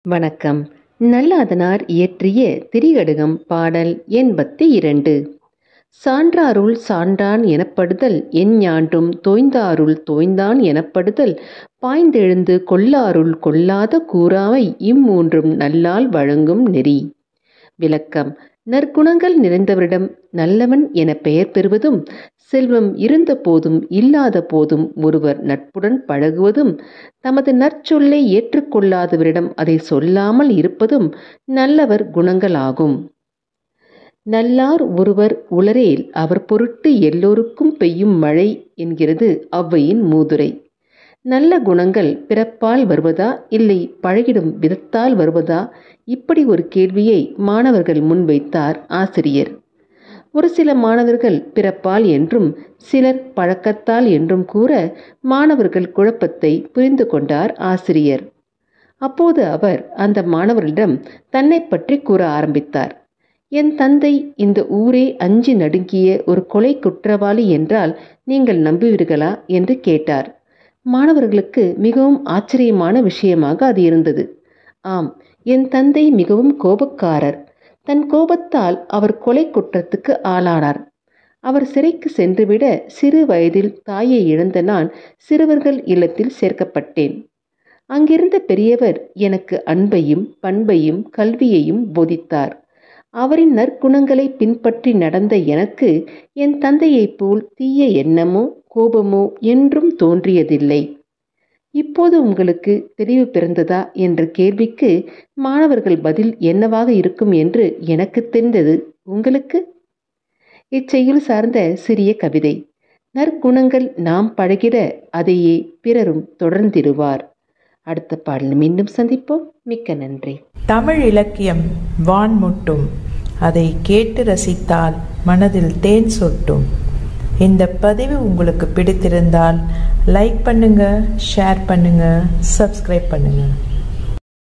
வணக்கம். நல்லாதனார் இயற்றிய திரிகடுகம் பாடல் 82. சான்றாருள் சான்றான் எனப்படுதல் எஞ்ஞான்றும் தோய்ந்தாருள் தோய்ந்தான் எனப்படுதல் பாய்ந்தெழுந்து கொள்ளாருள் கொள்ளாத கூறாமை இம்மூன்றும் நல்லால் வழங்கும் நெறி. விளக்கம். நற்குணங்கள் நிறைந்தவரிடம் நல்லவன் என பெயர் பெறுவதும், செல்வம் இருந்த போதும் இல்லாத போதும் ஒருவர் நட்புடன் பழகுவதும், தமது நற்சொல்லை ஏற்றுக்கொள்ளாதவரிடம் அதை சொல்லாமல் இருப்பதும் நல்லவர் குணங்களாகும். நல்லார் ஒருவர் உளரேல் அவர் பொருட்டு எல்லோருக்கும் பெய்யும் மழை என்கிறது ஔவையின் மூதுரை. நல்ல குணங்கள் பிறப்பால் வருவதா இல்லை பழகிடும் விதத்தால் வருவதா? இப்படி ஒரு கேள்வியை மாணவர்கள் முன்வைத்தார் ஆசிரியர். ஒரு சில மாணவர்கள் பிறப்பால் என்றும் சிலர் பழக்கத்தால் என்றும் கூற மாணவர்கள் குழப்பத்தை புரிந்து கொண்டார் ஆசிரியர். அப்போது அவர் அந்த மாணவர்களிடம் தன்னை பற்றி கூற ஆரம்பித்தார். என் தந்தை இந்த ஊரே அஞ்சி நடுங்கிய ஒரு கொலை குற்றவாளி என்றால் நீங்கள் நம்புவீர்களா என்று கேட்டார். மாணவர்களுக்கு மிகவும் ஆச்சரியமான விஷயமாக அது இருந்தது. ஆம், என் தந்தை மிகவும் கோபக்காரர். தன் கோபத்தால் அவர் கொலை குற்றத்துக்கு ஆளானார். அவர் சிறைக்கு சென்றுவிட சிறு வயதில் தாயை இழந்த நான் சிறுவர்கள் இல்லத்தில் சேர்க்கப்பட்டேன். அங்கிருந்த பெரியவர் எனக்கு அன்பையும் பண்பையும் கல்வியையும் போதித்தார். அவரின் நற்குணங்களை பின்பற்றி நடந்த எனக்கு என் தந்தையைப் போல் தீய எண்ணமோ கோபமோ என்றும் தோன்றியதில்லை. இப்போது உங்களுக்கு தெளிவு பிறந்ததா என்ற கேள்விக்கு மாணவர்கள் பதில் என்னவாக இருக்கும் என்று எனக்கு தெரிந்தது. உங்களுக்கு? இச்செயல் சார்ந்த சிறிய கவிதை. நற்குணங்கள் நாம் பழகிட அதையே பிறரும் தொடர்ந்திடுவார். அடுத்த பாடல் மீண்டும் சந்திப்போம். மிக்க நன்றி. தமிழ் இலக்கியம் வான்முட்டும், அதை கேட்டு ரசித்தால் மனதில் தேன் சொட்டும். இந்த பதிவு உங்களுக்கு பிடித்திருந்தால் லைக் பண்ணுங்க, ஷேர் பண்ணுங்க, சப்ஸ்கிரைப் பண்ணுங்க.